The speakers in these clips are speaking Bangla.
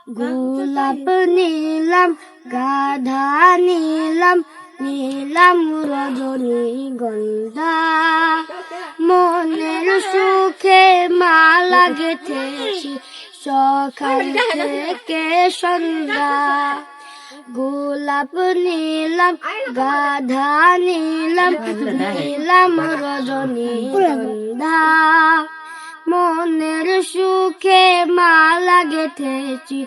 গোলাপ নিলাম, গাধা নিলাম, নিলাম রজনীগন্ধা। মনের সুখে মালা গেঁথেছি সকাল থেকে সন্ধ্যা। গোলাপ নিলাম, গাধা নিলাম, নিলাম রজনীগন্ধা। মনের সুখে মালা গেঁথেছি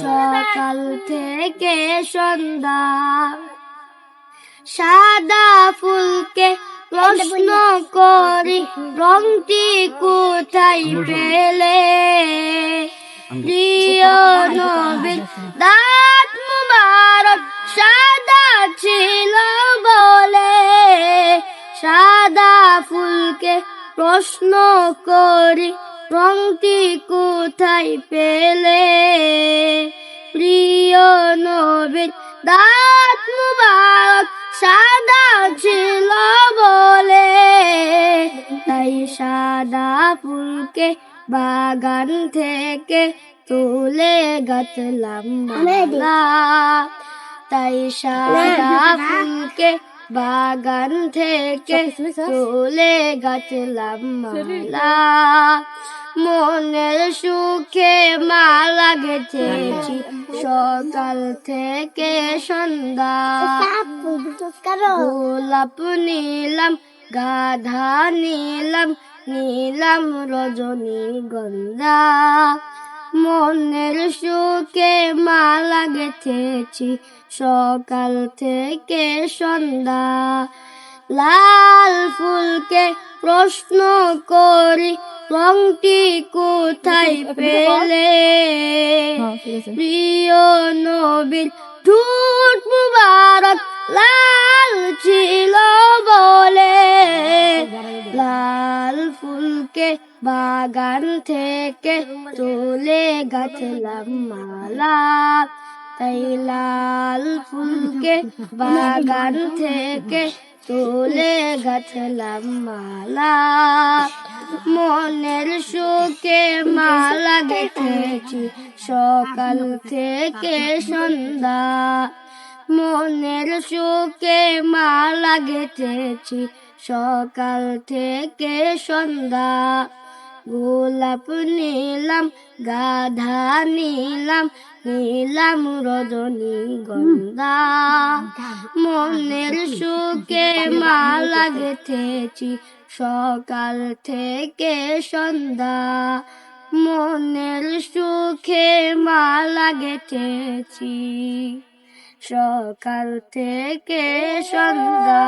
সকাল থেকে সন্ধ্যা। সাদা ফুলকে প্রশ্ন করি রংটি কোথায় পেলে? প্রিয় নবীর দাঁত মুবারক সাদা ছিল বলে। সাদা ফুলকে প্রশ্ন করি রংটি কোথায় পেলে? প্রিয় নবীর দাঁত মুবারক সাদা ছিল বলে। তাই সাদা ফুলকে বাগান থেকে তুলে গাঁথলাম মালা। তাই সাদা ফুলকে বাগান থেকে তুলে গাঁথলাম মালা। মনের সুখে মালা গেঁথেছি সকাল থেকে সন্ধ্যা। গোলাপ নিলাম, গাধা নিলাম, নিলাম রজনীগন্ধা। মনের সুখে মালা গেঁথেছি সকাল থেকে সন্ধ্যা। লাল ফুলকে প্রশ্ন করি রংটি কোথায় পেলে? প্রিয় নবীর ঠোঁট মুবারক লাল ছিল বলে। লাল ফুলকে বাগান থেকে তুলে গাঁথলাম মালা। তাই লাল ফুলকে বাগান থেকে তুলে গাঁথলাম মালা। মনের সুখে মালা গেঁথেছি সকাল থেকে সন্ধ্যা। মনের সুখে মালা গেঁথেছি সকাল থেকে সন্ধ্যা। গোলাপ নিলাম, গাধা নিলাম, নিলাম রজনীগন্ধা। মনের সুখে মালা গেঁথেছি সকাল থেকে সন্ধ্যা। মনের সুখে মালা গেঁথেছি সকাল থেকে সন্ধ্যা।